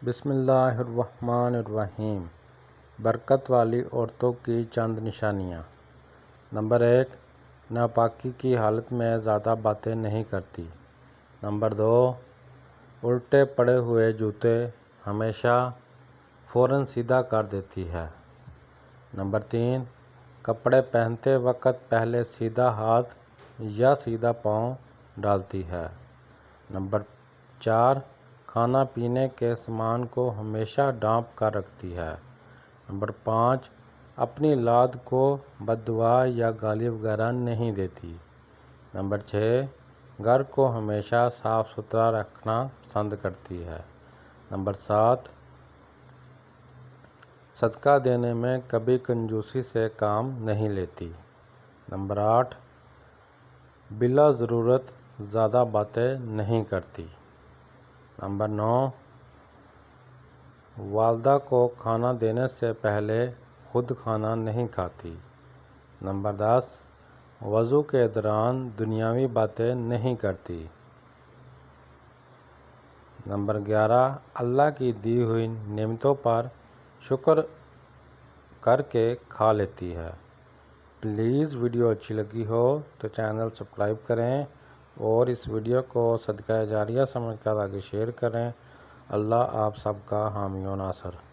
بسم اللہ الرحمن الرحیم۔ برکت والی عورتوں کی چند نشانیاں۔ نمبر 1، ناپاکی کی حالت میں زیادہ باتیں نہیں کرتی۔ نمبر 2، الٹے پڑے ہوئے جوتے ہمیشہ فوراً سیدھا کر دیتی ہے۔ نمبر 3، کپڑے پہنتے وقت پہلے سیدھا ہاتھ یا سیدھا پاؤں ڈالتی ہے۔ نمبر 4، کھانا پینے کے سامان کو ہمیشہ ڈھانپ کر رکھتی ہے۔ نمبر 5، اپنی اولاد کو بد دعا یا گالی وغیرہ نہیں دیتی۔ نمبر 6، گھر کو ہمیشہ صاف ستھرا رکھنا پسند کرتی ہے۔ نمبر 7، صدقہ دینے میں کبھی کنجوسی سے کام نہیں لیتی۔ نمبر 8، بلا ضرورت زیادہ باتیں نہیں کرتی۔ نمبر 9، والدہ کو کھانا دینے سے پہلے خود کھانا نہیں کھاتی۔ نمبر 10، وضو کے دوران دنیاوی باتیں نہیں کرتی۔ نمبر 11، اللہ کی دی ہوئی نعمتوں پر شکر کر کے کھا لیتی ہے۔ پلیز ویڈیو اچھی لگی ہو تو چینل سبسکرائب کریں اور اس ویڈیو کو صدقہ جاریہ سمجھ کر آگے شیئر کریں۔ اللہ آپ سب کا حامی و ناصر۔